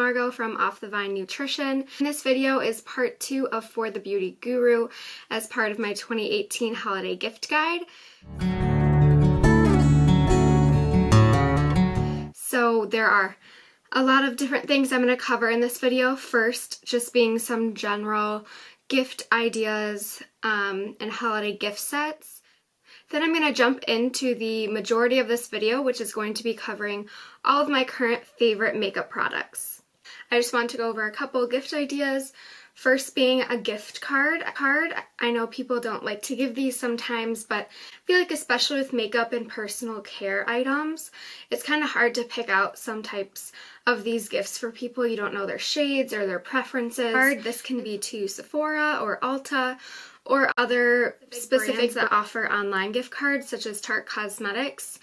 Margot from Off the Vine Nutrition. And this video is part 2 of For the Beauty Guru as part of my 2018 holiday gift guide. So there are a lot of different things I'm going to cover in this video. First, just being some general gift ideas and holiday gift sets. Then I'm going to jump into the majority of this video, which is going to be covering all of my current favorite makeup products. I just want to go over a couple gift ideas. First being a gift card. I know people don't like to give these sometimes, but I feel like especially with makeup and personal care items, it's kind of hard to pick out some types of these gifts for people. You don't know their shades or their preferences. This can be to Sephora or Ulta or other specific that offer online gift cards such as Tarte Cosmetics,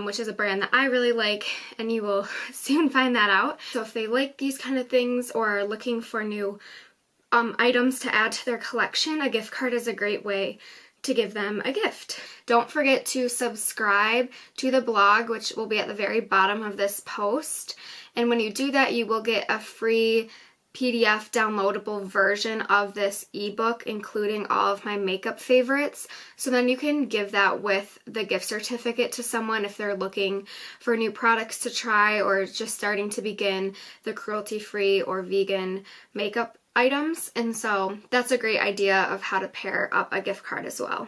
which is a brand that I really like, and you will soon find that out. So if they like these kind of things or are looking for new items to add to their collection, a gift card is a great way to give them a gift. Don't forget to subscribe to the blog, which will be at the very bottom of this post. And when you do that, you will get a free PDF downloadable version of this ebook, including all of my makeup favorites. So then you can give that with the gift certificate to someone if they're looking for new products to try or just starting to begin the cruelty-free or vegan makeup items. And so that's a great idea of how to pair up a gift card as well.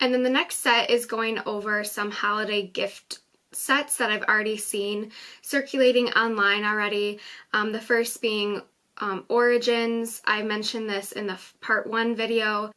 And then the next set is going over some holiday gift sets that I've already seen circulating online already. The first being Origins. I mentioned this in the part 1 video.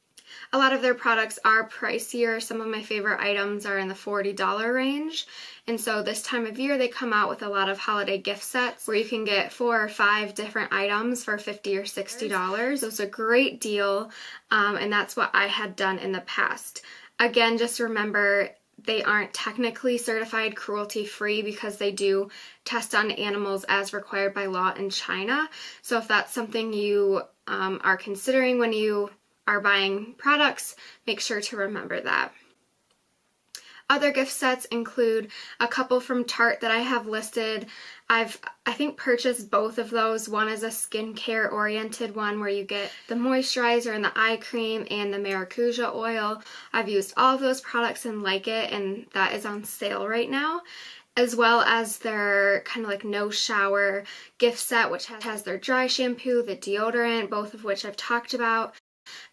A lot of their products are pricier. Some of my favorite items are in the $40 range. And so this time of year they come out with a lot of holiday gift sets where you can get 4 or 5 different items for $50 or $60. So it's a great deal, and that's what I had done in the past. Again, just remember, they aren't technically certified cruelty-free because they do test on animals as required by law in China. So if that's something you are considering when you are buying products, make sure to remember that. Other gift sets include a couple from Tarte that I have listed. I think purchased both of those. One is a skincare oriented one where you get the moisturizer and the eye cream and the maracuja oil. I've used all of those products and like it, and that is on sale right now. As well as their kind of like no shower gift set, which has their dry shampoo, the deodorant, both of which I've talked about,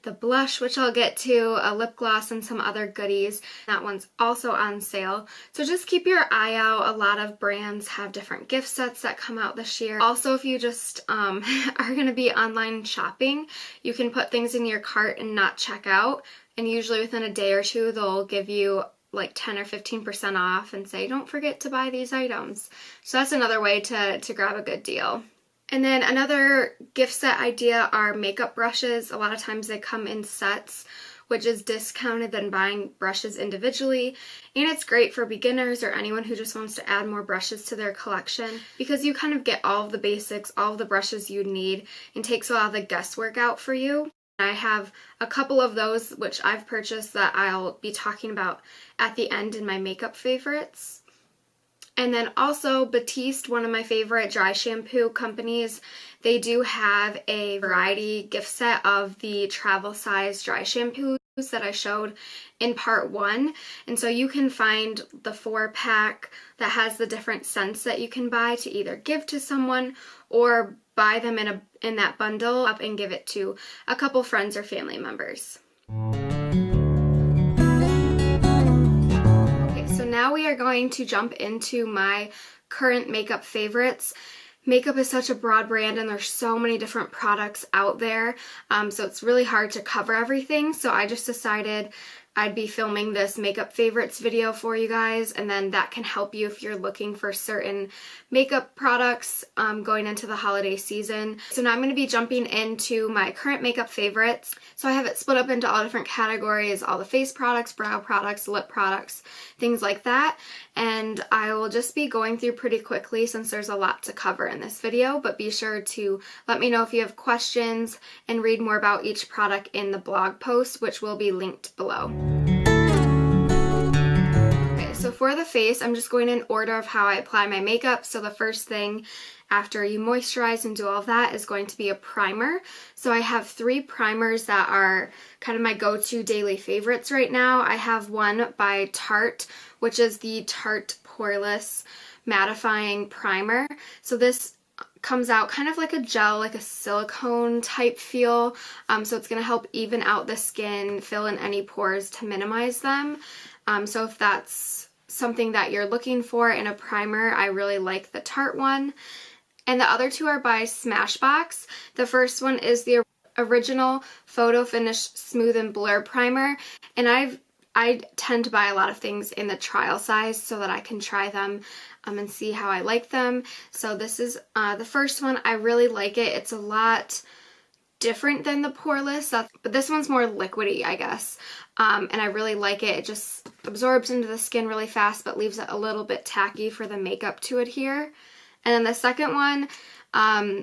the blush, which I'll get to, a lip gloss, and some other goodies. That one's also on sale. So just keep your eye out. A lot of brands have different gift sets that come out this year. Also, if you just are going to be online shopping, you can put things in your cart and not check out. And usually within a day or two, they'll give you like 10 or 15% off and say, don't forget to buy these items. So that's another way to grab a good deal. And then another gift set idea are makeup brushes. A lot of times they come in sets, which is discounted than buying brushes individually. And it's great for beginners or anyone who just wants to add more brushes to their collection because you kind of get all of the basics, all of the brushes you need, and takes a lot of the guesswork out for you. I have a couple of those which I've purchased that I'll be talking about at the end in my makeup favorites. And then also Batiste, one of my favorite dry shampoo companies, they do have a variety gift set of the travel size dry shampoos that I showed in part 1. And so you can find the 4-pack that has the different scents that you can buy to either give to someone or buy them in that bundle up and give it to a couple friends or family members. Now we are going to jump into my current makeup favorites. Makeup is such a broad brand and there's so many different products out there, so it's really hard to cover everything. So I just decided I'd be filming this makeup favorites video for you guys, and then that can help you if you're looking for certain makeup products going into the holiday season. So now I'm going to be jumping into my current makeup favorites. So I have it split up into all different categories, all the face products, brow products, lip products, things like that. And I will just be going through pretty quickly since there's a lot to cover in this video, but be sure to let me know if you have questions and read more about each product in the blog post, which will be linked below. Okay, so for the face, I'm just going in order of how I apply my makeup. So the first thing after you moisturize and do all of that is going to be a primer. So I have 3 primers that are kind of my go-to daily favorites right now. I have one by Tarte, which is the Tarte Poreless Mattifying Primer. So this comes out kind of like a gel, like a silicone type feel. So it's going to help even out the skin, fill in any pores to minimize them. So if that's something that you're looking for in a primer, I really like the Tarte one. And the other 2 are by Smashbox. The first one is the original Photo Finish Smooth and Blur Primer. And I tend to buy a lot of things in the trial size so that I can try them and see how I like them. So this is the first one. I really like it. It's a lot different than the Poreless, but this one's more liquidy, I guess. And I really like it. It just absorbs into the skin really fast, but leaves it a little bit tacky for the makeup to adhere. And then the second one,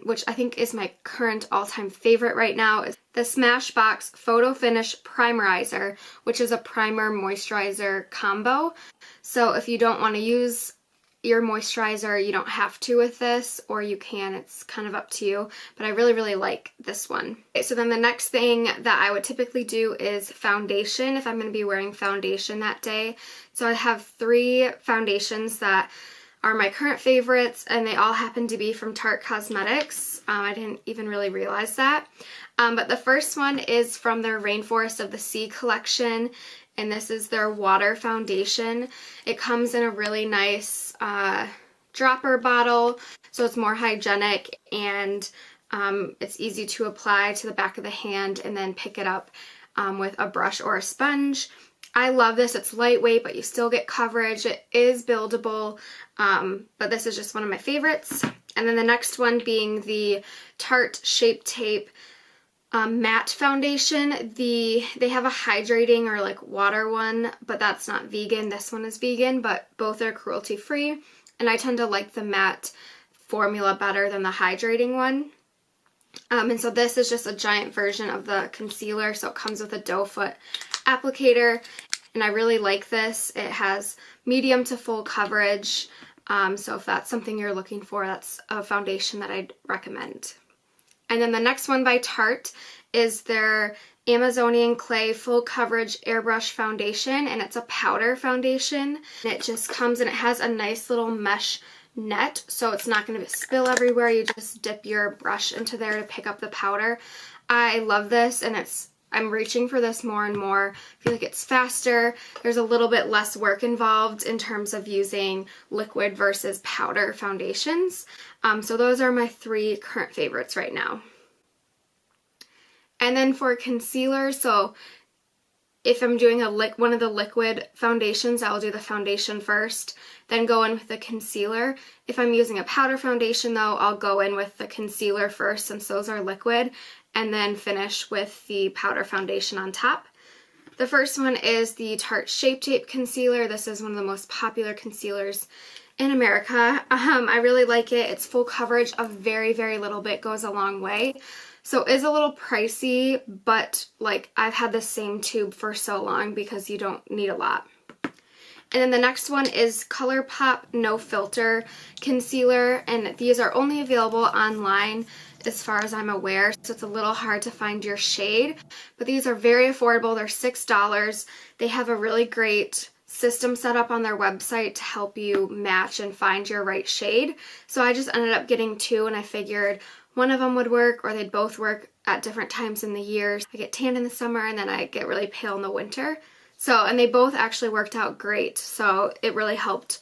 which I think is my current all-time favorite right now, is the Smashbox Photo Finish Primerizer, which is a primer moisturizer combo. So if you don't want to use your moisturizer, you don't have to with this, or you can, it's kind of up to you, but I really, really like this one. Okay, so then the next thing that I would typically do is foundation, if I'm going to be wearing foundation that day. So I have 3 foundations that are my current favorites, and they all happen to be from Tarte Cosmetics. I didn't even really realize that. But the first one is from their Rainforest of the Sea collection, and this is their water foundation. It comes in a really nice dropper bottle, so it's more hygienic, and it's easy to apply to the back of the hand and then pick it up with a brush or a sponge. I love this. It's lightweight, but you still get coverage. It is buildable, but this is just one of my favorites. And then the next one being the Tarte Shape Tape matte foundation. They have a hydrating or like water one, but that's not vegan. This one is vegan, but both are cruelty-free. And I tend to like the matte formula better than the hydrating one. And so this is just a giant version of the concealer, so it comes with a doe foot applicator, and I really like this. It has medium to full coverage, so if that's something you're looking for, that's a foundation that I'd recommend. And then the next one by Tarte is their Amazonian Clay Full Coverage Airbrush Foundation, and it's a powder foundation. And it just comes and it has a nice little mesh net, so it's not going to spill everywhere. You just dip your brush into there to pick up the powder. I love this, and I'm reaching for this more and more. I feel like it's faster. There's a little bit less work involved in terms of using liquid versus powder foundations. So those are my 3 current favorites right now. And then for concealer, so if I'm doing one of the liquid foundations, I'll do the foundation first, then go in with the concealer. If I'm using a powder foundation though, I'll go in with the concealer first since those are liquid, and then finish with the powder foundation on top. The first one is the Tarte Shape Tape Concealer. This is one of the most popular concealers in America. I really like it. It's full coverage. A very, very little bit goes a long way. So it is a little pricey, but like I've had the same tube for so long because you don't need a lot. And then the next one is ColourPop No Filter Concealer, and these are only available online as far as I'm aware, so it's a little hard to find your shade, but these are very affordable. They're $6. They have a really great system set up on their website to help you match and find your right shade. So I just ended up getting 2, and I figured one of them would work, or they'd both work at different times in the year. I get tan in the summer and then I get really pale in the winter. So, and they both actually worked out great. So it really helped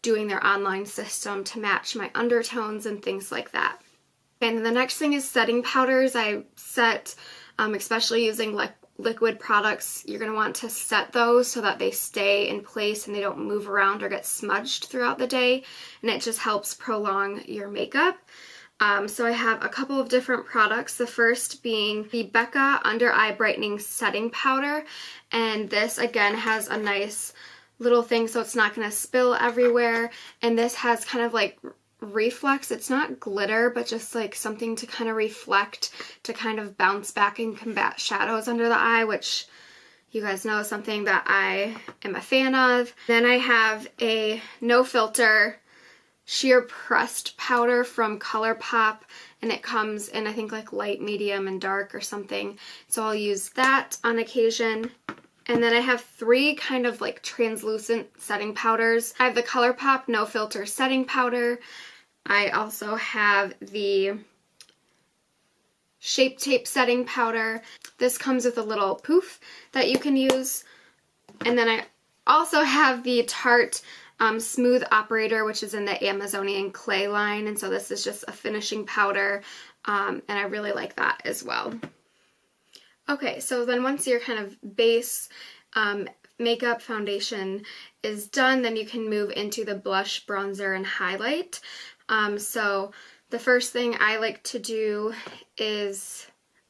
doing their online system to match my undertones and things like that. And the next thing is setting powders. I set, especially using liquid products, you're going to want to set those so that they stay in place and they don't move around or get smudged throughout the day. And it just helps prolong your makeup. So I have a couple of different products, the first being the Becca Under Eye Brightening Setting Powder, and this again has a nice little thing so it's not going to spill everywhere, and this has kind of like reflex. It's not glitter, but just like something to kind of reflect, to kind of bounce back and combat shadows under the eye, which you guys know is something that I am a fan of. Then I have a No Filter sheer pressed powder from ColourPop, and it comes in, I think, like light, medium, and dark or something. So I'll use that on occasion. And then I have 3 kind of like translucent setting powders. I have the ColourPop No Filter setting powder. I also have the Shape Tape setting powder. This comes with a little poof that you can use. And then I also have the Tarte Smooth Operator, which is in the Amazonian Clay line. And so this is just a finishing powder, and I really like that as well. Okay, so then once your kind of base makeup foundation is done, then you can move into the blush, bronzer, and highlight. So the first thing I like to do is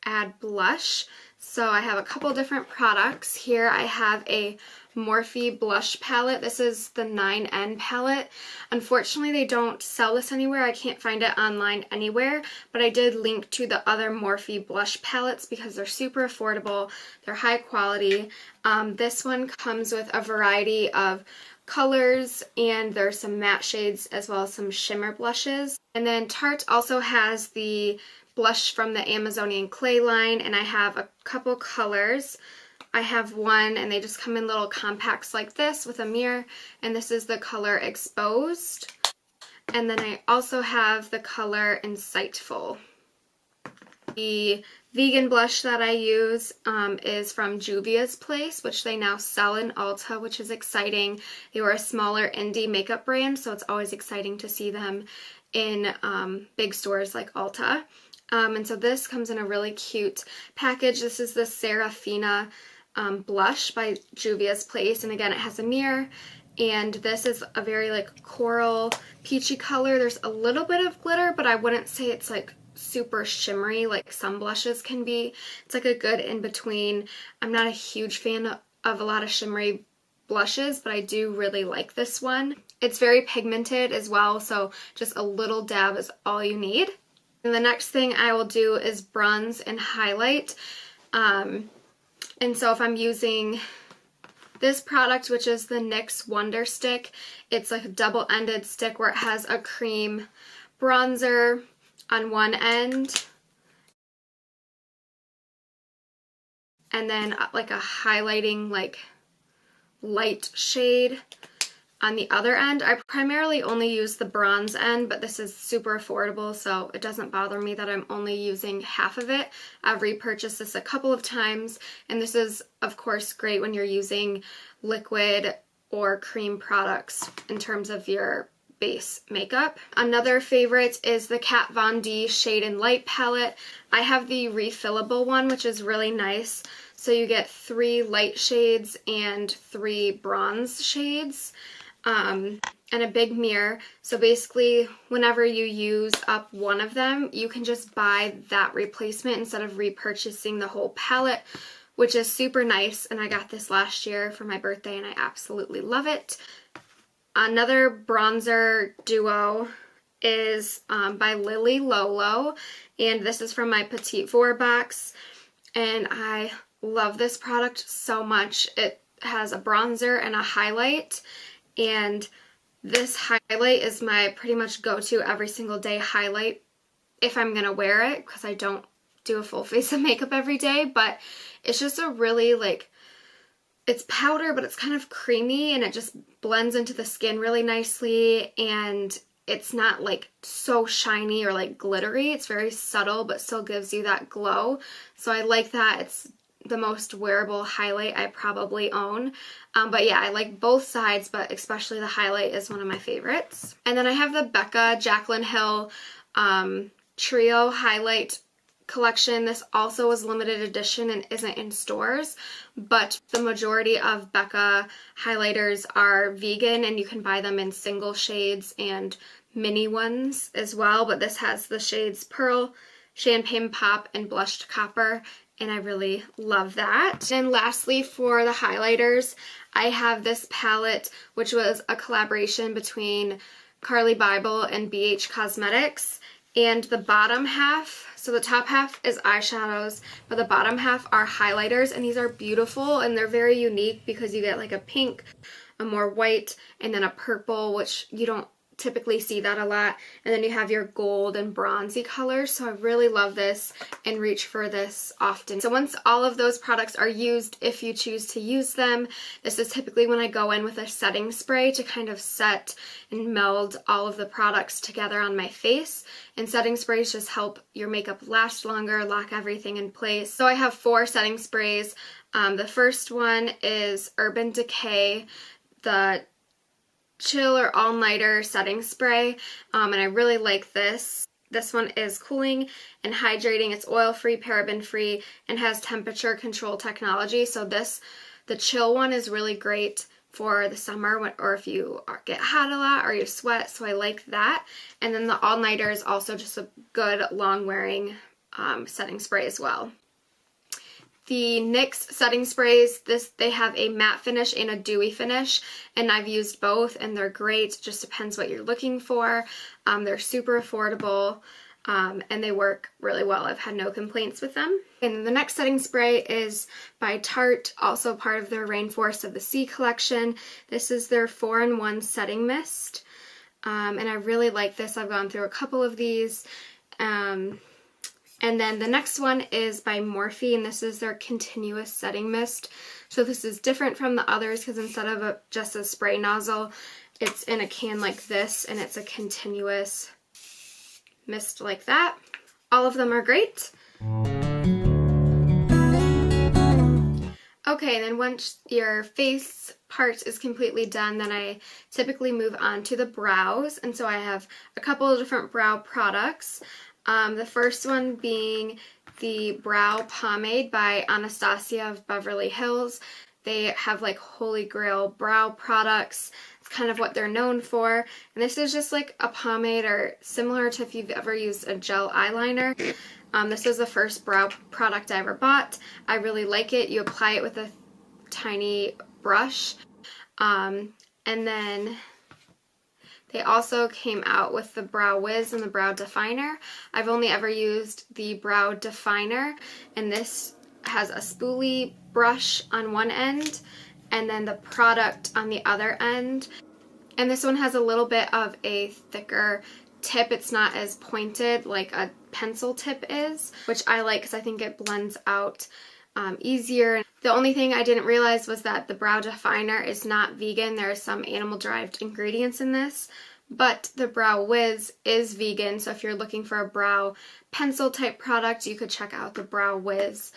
add blush. So I have a couple different products here. I have a Morphe blush palette. This is the 9N palette. Unfortunately, they don't sell this anywhere. I can't find it online anywhere, but I did link to the other Morphe blush palettes because they're super affordable. They're high quality. This one comes with a variety of colors, and there's some matte shades as well as some shimmer blushes. And then Tarte also has the blush from the Amazonian Clay line, and I have a couple colors. I have one, and they just come in little compacts like this with a mirror, and this is the color Exposed. And then I also have the color Insightful. The vegan blush that I use is from Juvia's Place, which they now sell in Ulta, which is exciting. They were a smaller indie makeup brand, so it's always exciting to see them in big stores like Ulta. And so this comes in a really cute package. This is the Serafina blush by Juvia's Place, and again, it has a mirror, and this is a very like coral peachy color. There's a little bit of glitter, but I wouldn't say it's like super shimmery like some blushes can be. It's like a good in between. I'm not a huge fan of a lot of shimmery blushes, but I do really like this one. It's very pigmented as well, so just a little dab is all you need. And the next thing I will do is bronze and highlight. And so if I'm using this product, which is the NYX Wonder Stick, it's like a double-ended stick where it has a cream bronzer on one end and then like a highlighting like light shade on the other end. I primarily only use the bronze end, but this is super affordable, so it doesn't bother me that I'm only using half of it. I've repurchased this a couple of times, and this is of course great when you're using liquid or cream products in terms of your base makeup. Another favorite is the Kat Von D Shade and Light palette. I have the refillable one, which is really nice. So you get 3 light shades and 3 bronze shades. And a big mirror. So basically, whenever you use up one of them, you can just buy that replacement instead of repurchasing the whole palette, which is super nice. And I got this last year for my birthday, and I absolutely love it. Another bronzer duo is by Lily Lolo, and this is from my Petite Four box, and I love this product so much. It has a bronzer and a highlight, and this highlight is my pretty much go-to every single day highlight if I'm gonna wear it, because I don't do a full face of makeup every day, but it's just a really like, it's powder, but it's kind of creamy, and it just blends into the skin really nicely, and it's not like so shiny or like glittery. It's very subtle, but still gives you that glow. So I like that. It's the most wearable highlight I probably own. But yeah, I like both sides, but especially the highlight is one of my favorites. And then I have the Becca Jaclyn Hill Trio Highlight collection. This also was limited edition and isn't in stores, but the majority of Becca highlighters are vegan, and you can buy them in single shades and mini ones as well. But this has the shades Pearl, Champagne Pop, and Blushed Copper, and I really love that. And lastly, for the highlighters, I have this palette, which was a collaboration between Carly Bible and BH Cosmetics. And the bottom half, so the top half is eyeshadows, but the bottom half are highlighters, and these are beautiful, and they're very unique because you get like a pink, a more white, and then a purple, which you don't typically see that a lot. And then you have your gold and bronzy colors. So I really love this and reach for this often. So once all of those products are used, if you choose to use them, this is typically when I go in with a setting spray to kind of set and meld all of the products together on my face. And setting sprays just help your makeup last longer, lock everything in place. So I have 4 setting sprays. The first one is Urban Decay, the Chill or All-Nighter setting spray, and I really like this. This one is cooling and hydrating. It's oil-free, paraben-free, and has temperature control technology. So the Chill one is really great for the summer or if you get hot a lot or you sweat, so I like that. And then the All-Nighter is also just a good long-wearing setting spray as well. The NYX setting sprays, they have a matte finish and a dewy finish, and I've used both and they're great. It just depends what you're looking for. They're super affordable and they work really well. I've had no complaints with them. And then the next setting spray is by Tarte, also part of their Rainforest of the Sea collection. This is their 4-in-1 setting mist, and I really like this. I've gone through a couple of these. And then the next one is by Morphe, and this is their continuous setting mist. So this is different from the others because instead of just a spray nozzle, it's in a can like this, and it's a continuous mist like that. All of them are great. Okay, then once your face part is completely done, then I typically move on to the brows. And so I have a couple of different brow products. The first one being the Brow Pomade by Anastasia of Beverly Hills. They have like holy grail brow products. It's kind of what they're known for. And this is just like a pomade, or similar to if you've ever used a gel eyeliner. This is the first brow product I ever bought. I really like it. You apply it with a tiny brush. And then they also came out with the Brow Wiz and the Brow Definer. I've only ever used the Brow Definer, and this has a spoolie brush on one end and then the product on the other end. And this one has a little bit of a thicker tip. It's not as pointed like a pencil tip is, which I like because I think it blends out easier. The only thing I didn't realize was that the Brow Definer is not vegan. There are some animal-derived ingredients in this, but the Brow Wiz is vegan, so if you're looking for a brow pencil type product, you could check out the Brow Wiz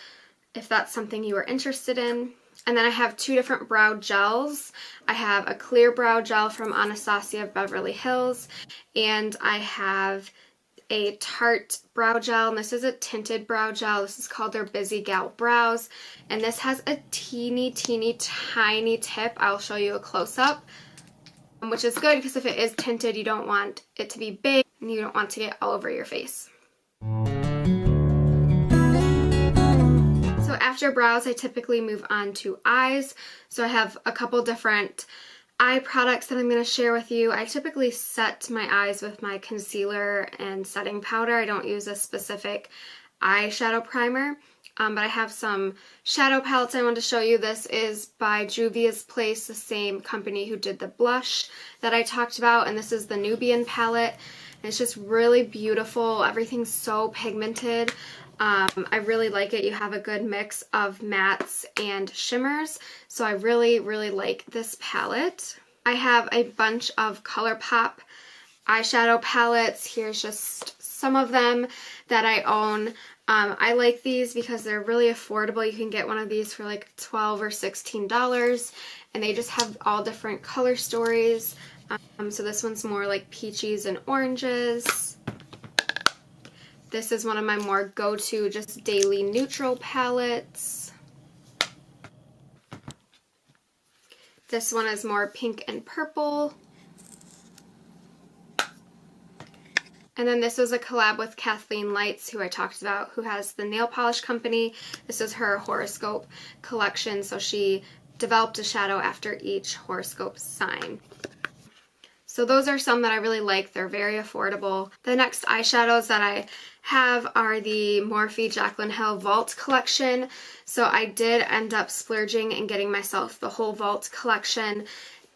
if that's something you are interested in. And then I have 2 different brow gels. I have a clear brow gel from Anastasia of Beverly Hills, and I have a Tarte brow gel, and this is a tinted brow gel. This is called their Busy Gal Brows, and this has a teeny tiny tip. I'll show you a close-up, which is good because if it is tinted, you don't want it to be big and you don't want to get all over your face. So after brows, I typically move on to eyes. So I have a couple different eye products that I'm going to share with you. I typically set my eyes with my concealer and setting powder. I don't use a specific eyeshadow primer, but I have some shadow palettes I want to show you. This is by Juvia's Place, the same company who did the blush that I talked about, and this is the Nubian palette. And it's just really beautiful. Everything's so pigmented. I really like it. You have a good mix of mattes and shimmers, so I really like this palette. I have a bunch of ColourPop eyeshadow palettes. Here's just some of them that I own. I like these because they're really affordable. You can get one of these for like $12 or $16, and they just have all different color stories. So this one's more like peaches and oranges. This is one of my more go-to just daily neutral palettes. This one is more pink and purple. And then this was a collab with Kathleen Lights, who I talked about, who has the nail polish company. This is her horoscope collection, so she developed a shadow after each horoscope sign. So those are some that I really like. They're very affordable. The next eyeshadows that I have are the Morphe Jaclyn Hill Vault collection. So I did end up splurging and getting myself the whole Vault collection.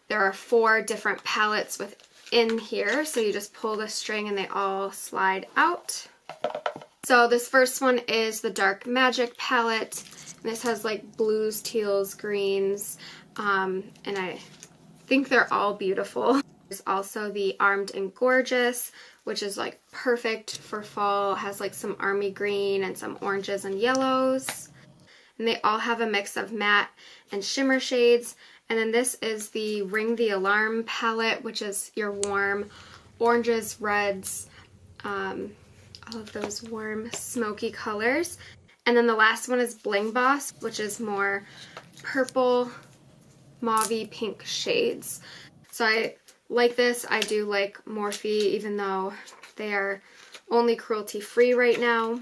There are 4 different palettes with in here, so you just pull the string and they all slide out. So this first one is the Dark Magic palette. This has like blues, teals, greens, and I think they're all beautiful. There's also the Armed and Gorgeous, which is like perfect for fall. It has like some army green and some oranges and yellows. And they all have a mix of matte and shimmer shades. And then this is the Ring the Alarm palette, which is your warm oranges, reds, all of those warm smoky colors. And then the last one is Bling Boss, which is more purple, mauvey pink shades. So I like this. I do like Morphe, even though they are only cruelty-free right now.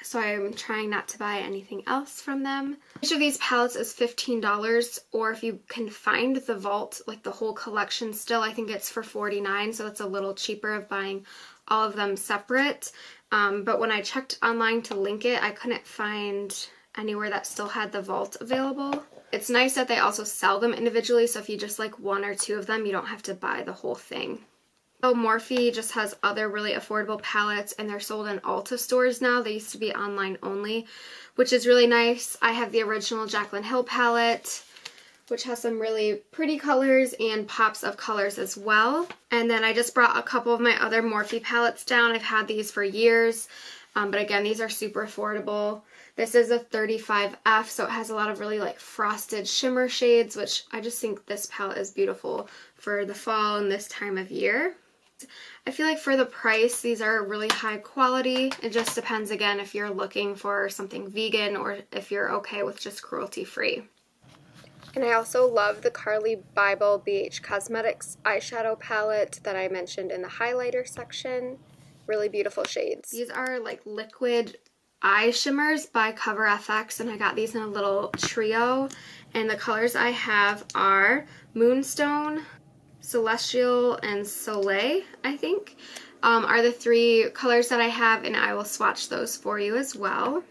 So I'm trying not to buy anything else from them. Each of these palettes is $15, or if you can find the Vault, like the whole collection still, I think it's for $49, so it's a little cheaper of buying all of them separate. But when I checked online to link it, I couldn't find anywhere that still had the Vault available. It's nice that they also sell them individually, so if you just like one or two of them, you don't have to buy the whole thing. So Morphe just has other really affordable palettes, and they're sold in Ulta stores now. They used to be online only, which is really nice. I have the original Jaclyn Hill palette, which has some really pretty colors and pops of colors as well. And then I just brought a couple of my other Morphe palettes down. I've had these for years, but again, these are super affordable. This is a 35F, so it has a lot of really like frosted shimmer shades, which I just think this palette is beautiful for the fall and this time of year. I feel like for the price, these are really high quality. It just depends, again, if you're looking for something vegan or if you're okay with just cruelty-free. And I also love the Carly Bible BH Cosmetics eyeshadow palette that I mentioned in the highlighter section. Really beautiful shades. These are like liquid eye shimmers by Cover FX, and I got these in a little trio. And the colors I have are Moonstone, Celestial, and Soleil, I think, are the three colors that I have, and I will swatch those for you as well.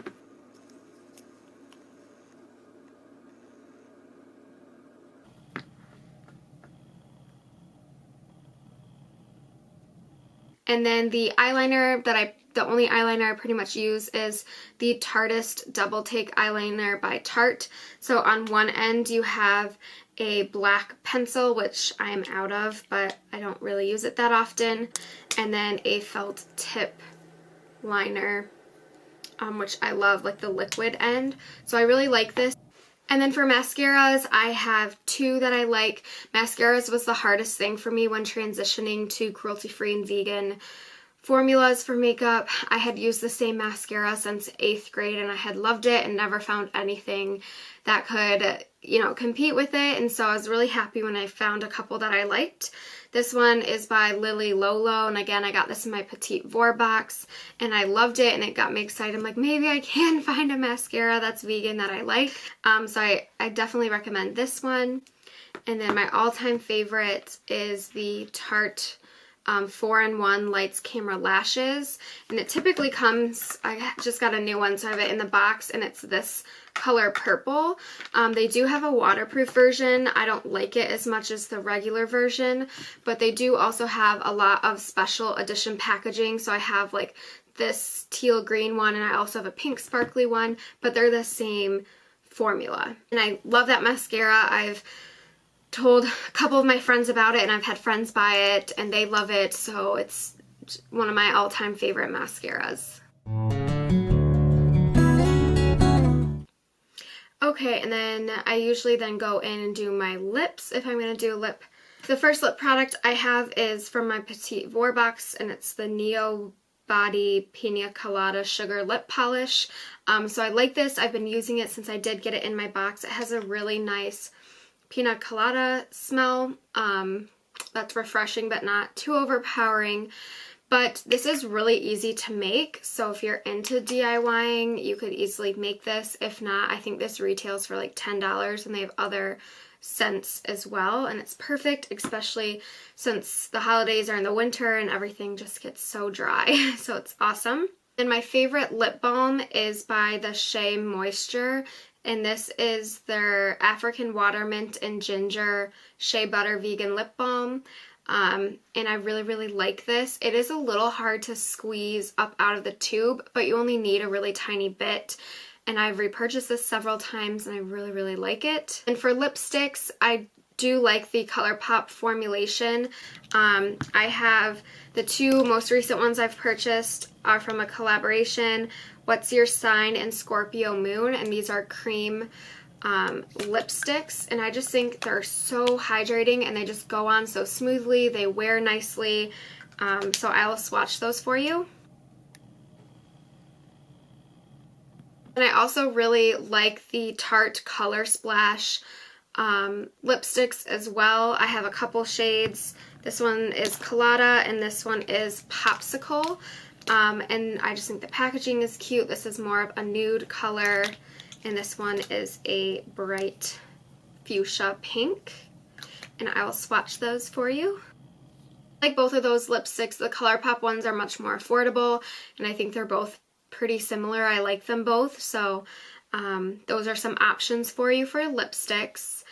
And then the eyeliner that the only eyeliner I pretty much use is the Tarteist Double Take eyeliner by Tarte. So on one end you have a black pencil, which I'm out of, but I don't really use it that often, and then a felt tip liner, which I love, like the liquid end. So I really like this. And then for mascaras, I have two that I like. Mascaras was the hardest thing for me when transitioning to cruelty-free and vegan formulas for makeup. I had used the same mascara since 8th grade, and I had loved it and never found anything that could, you know, compete with it. And so I was really happy when I found a couple that I liked. This one is by Lily Lolo, and again, I got this in my Petite Voir box, and I loved it, and it got me excited. I'm like, maybe I can find a mascara that's vegan that I like. So I definitely recommend this one. And then my all-time favorite is the Tarte 4-in-1 Lights Camera Lashes, and it typically comes, I just got a new one, so I have it in the box, and it's this color purple. They do have a waterproof version. I don't like it as much as the regular version, but they do also have a lot of special edition packaging. So I have like this teal green one, and I also have a pink sparkly one, but they're the same formula. And I love that mascara. I've told a couple of my friends about it, and I've had friends buy it and they love it, so it's one of my all-time favorite mascaras. Okay, and then I usually then go in and do my lips if I'm going to do a lip. The first lip product I have is from my Petite Voir box, and it's the Neo Body Pina Colada Sugar Lip Polish. So I like this. I've been using it since I did get it in my box. It has a really nice pina colada smell that's refreshing but not too overpowering. But this is really easy to make, so if you're into DIYing, you could easily make this. If not, I think this retails for like $10, and they have other scents as well, and it's perfect, especially since the holidays are in the winter and everything just gets so dry. So it's awesome. And my favorite lip balm is by the Shea Moisture, and this is their African Water Mint and Ginger Shea Butter Vegan Lip Balm. and I really like this. It is a little hard to squeeze up out of the tube, but you only need a really tiny bit. And I've repurchased this several times and I really like it. And for lipsticks, I do like the ColourPop formulation. I have the two most recent ones I've purchased are from a collaboration, What's Your Sign and Scorpio Moon, and these are cream lipsticks, and I just think they're so hydrating and they just go on so smoothly, they wear nicely, so I'll swatch those for you. And I also really like the Tarte Color Splash lipsticks as well. I have a couple shades. This one is Colada and this one is Popsicle, and I just think the packaging is cute. This is more of a nude color, and this one is a bright fuchsia pink, and I will swatch those for you. Like both of those lipsticks, the ColourPop ones are much more affordable, and I think they're both pretty similar. I like them both, so those are some options for you for lipsticks.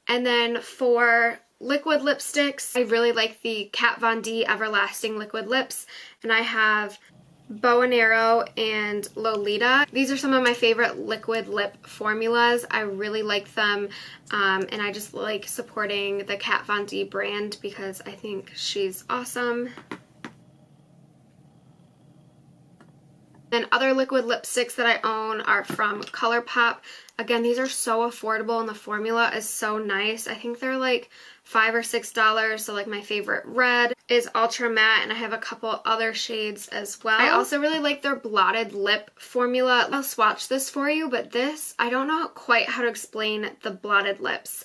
And then for liquid lipsticks, I really like the Kat Von D Everlasting Liquid Lips, and I have Bow and Arrow and Lolita. These are some of my favorite liquid lip formulas. I really like them, and I just like supporting the Kat Von D brand because I think she's awesome. And other liquid lipsticks that I own are from ColourPop. Again, these are so affordable and the formula is so nice. I think they're like $5 or $6. So like my favorite red is Ultra Matte, and I have a couple other shades as well. I also really like their blotted lip formula. I'll swatch this for you, but this, I don't know quite how to explain the blotted lips.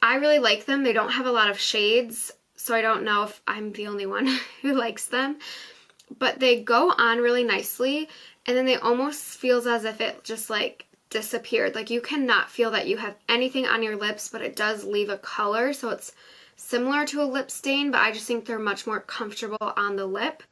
I really like them. They don't have a lot of shades, so I don't know if I'm the only one who likes them. But they go on really nicely, and then they almost feels as if it just like disappeared. Like you cannot feel that you have anything on your lips, but it does leave a color, so it's similar to a lip stain, but I just think they're much more comfortable on the lip.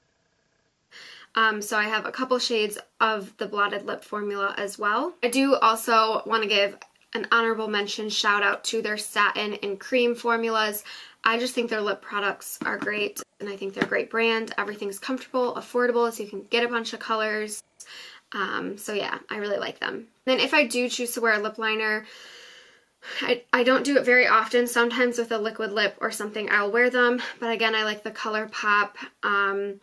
So I have a couple shades of the blotted lip formula as well. I do also want to give an honorable mention shout out to their satin and cream formulas. I just think their lip products are great, and I think they're a great brand. Everything's comfortable, affordable, so you can get a bunch of colors. So yeah, I really like them. Then if I do choose to wear a lip liner, I don't do it very often. Sometimes with a liquid lip or something I'll wear them, but again, I like the ColourPop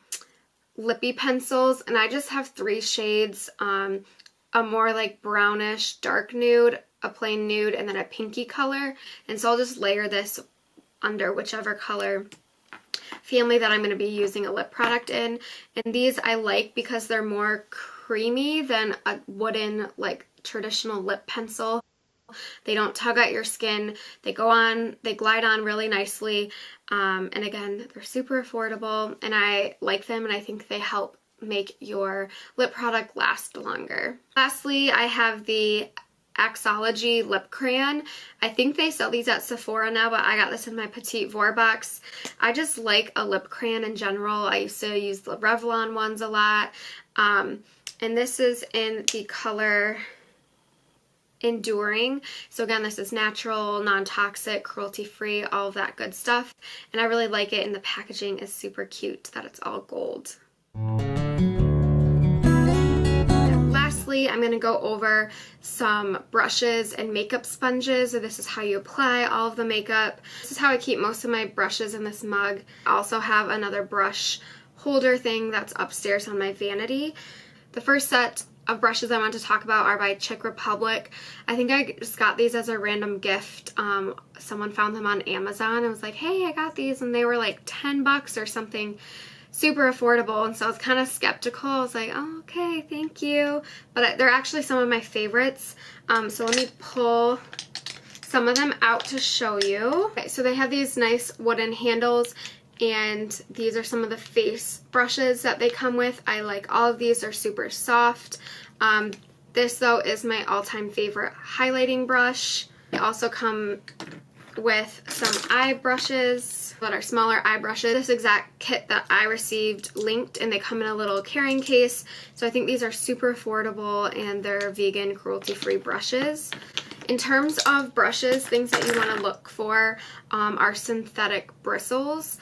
lippy pencils, and I just have 3 shades, a more like brownish dark nude, a plain nude, and then a pinky color, and so I'll just layer this under whichever color family that I'm going to be using a lip product in. And these I like because they're more creamy than a wooden like traditional lip pencil. They don't tug at your skin, they go on, they glide on really nicely, and again, they're super affordable, and I like them, and I think they help make your lip product last longer. Lastly, I have the Axology lip crayon. I think they sell these at Sephora now, but I got this in my Petite Voir box. I just like a lip crayon in general. I used to use the Revlon ones a lot, and this is in the color Enduring. So again, this is natural, non-toxic, cruelty-free, all of that good stuff, and I really like it, and the packaging is super cute that it's all gold. Lastly, I'm going to go over some brushes and makeup sponges. So this is how you apply all of the makeup. This is how I keep most of my brushes in this mug. I also have another brush holder thing that's upstairs on my vanity. The first set of brushes I want to talk about are by Chick Republic. I think I just got these as a random gift. Someone found them on Amazon and was like, hey, I got these, and they were like $10 or something, super affordable, and so I was kind of skeptical. I was like, oh, okay, thank you, but they're actually some of my favorites. So let me pull some of them out to show you. Okay, so they have these nice wooden handles, and these are some of the face brushes that they come with. I like all of these. They're super soft. This though is my all-time favorite highlighting brush. They also come with some eye brushes that are smaller eye brushes. This exact kit that I received linked, and they come in a little carrying case. So I think these are super affordable, and they're vegan, cruelty-free brushes. In terms of brushes, things that you want to look for are synthetic bristles.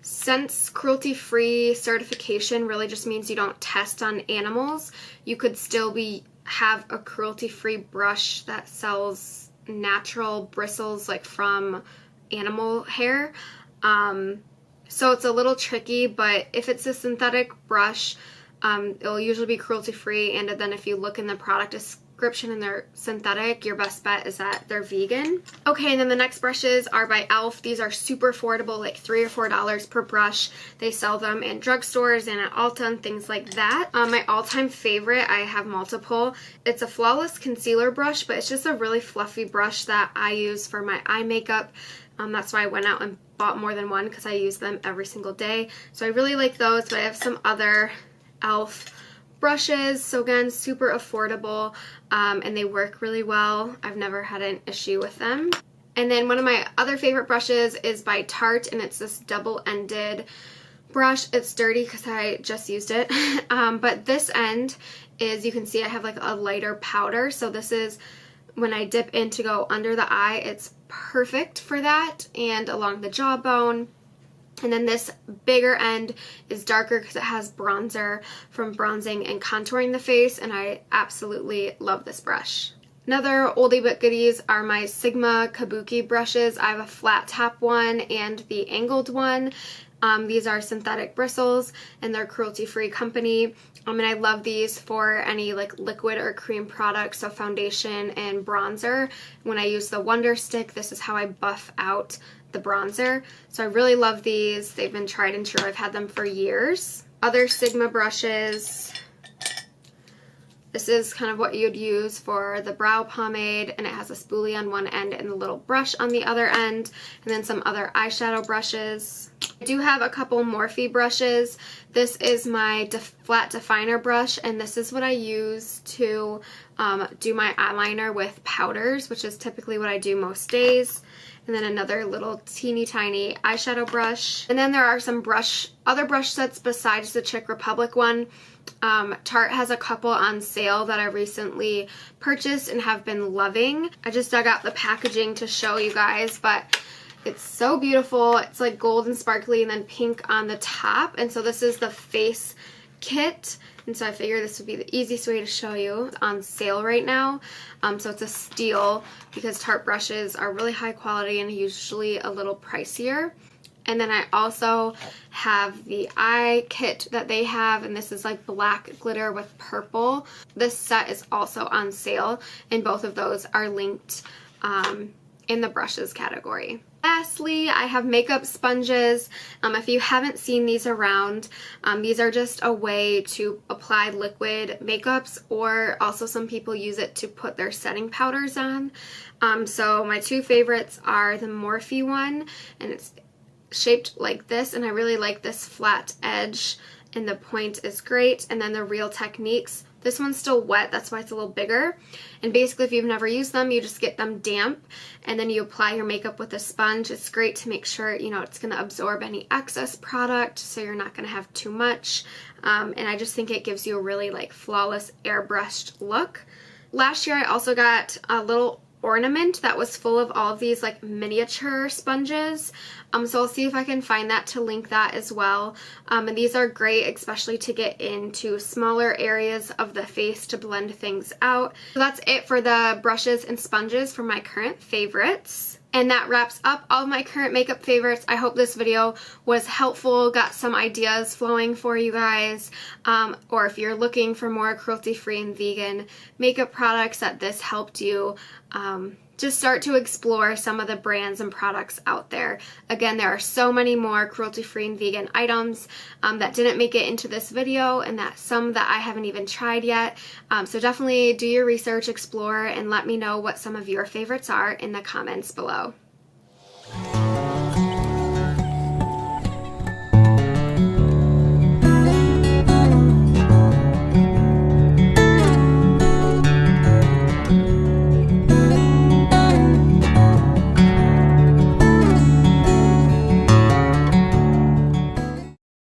Since cruelty-free certification really just means you don't test on animals, you could still have a cruelty-free brush that sells natural bristles like from animal hair. So it's a little tricky, but if it's a synthetic brush, it'll usually be cruelty-free, and then if you look in the product description and they're synthetic, your best bet is that they're vegan. Okay, and then the next brushes are by e.l.f. These are super affordable, like $3 or $4 per brush. They sell them in drugstores and at Ulta and things like that. My all-time favorite, I have multiple. It's a flawless concealer brush, but it's just a really fluffy brush that I use for my eye makeup. That's why I went out and bought more than one because I use them every single day. So I really like those, but I have some other e.l.f. brushes. So again, super affordable, and they work really well. I've never had an issue with them. And then one of my other favorite brushes is by Tarte, and it's this double-ended brush. It's dirty because I just used it, but this end is, you can see I have like a lighter powder, so this is when I dip in to go under the eye. It's perfect for that, and along the jawbone. And then this bigger end is darker because it has bronzer from bronzing and contouring the face, and I absolutely love this brush. Another oldie but goodies are my Sigma Kabuki brushes. I have a flat top one and the angled one. These are synthetic bristles, and they're cruelty-free company. And I love these for any like liquid or cream products, so foundation and bronzer. When I use the Wonder Stick, this is how I buff out the bronzer. So I really love these. They've been tried and true. I've had them for years. Other Sigma brushes. This is kind of what you'd use for the brow pomade, and it has a spoolie on one end and a little brush on the other end, and then some other eyeshadow brushes. I do have a couple Morphe brushes. This is my flat definer brush, and this is what I use to do my eyeliner with powders, which is typically what I do most days. And then another little teeny tiny eyeshadow brush. And then there are some other brush sets besides the Chick Republic one. Tarte has a couple on sale that I recently purchased and have been loving. I just dug out the packaging to show you guys, but it's so beautiful. It's like gold and sparkly and then pink on the top. And so this is the face kit. And so I figured this would be the easiest way to show you. It's on sale right now. So it's a steal because Tarte brushes are really high quality and usually a little pricier. And then I also have the eye kit that they have, and this is like black glitter with purple. This set is also on sale, and both of those are linked in the brushes category. Lastly, I have makeup sponges. If you haven't seen these around, these are just a way to apply liquid makeups, or also some people use it to put their setting powders on. So my two favorites are the Morphe one, and it's shaped like this, and I really like this flat edge, and the point is great. And then the Real Techniques. This one's still wet, that's why it's a little bigger. And basically, if you've never used them, you just get them damp, and then you apply your makeup with a sponge. It's great to make sure, you know, it's going to absorb any excess product, so you're not going to have too much. And I just think it gives you a really like flawless airbrushed look. Last year, I also got a little ornament that was full of all of these like miniature sponges, so I'll see if I can find that to link that as well. And these are great, especially to get into smaller areas of the face to blend things out. So that's it for the brushes and sponges for my current favorites. And that wraps up all of my current makeup favorites. I hope this video was helpful, got some ideas flowing for you guys, or if you're looking for more cruelty-free and vegan makeup products, that this helped you just start to explore some of the brands and products out there. Again, there are so many more cruelty-free and vegan items that didn't make it into this video, and that some that I haven't even tried yet. So definitely do your research, explore, and let me know what some of your favorites are in the comments below.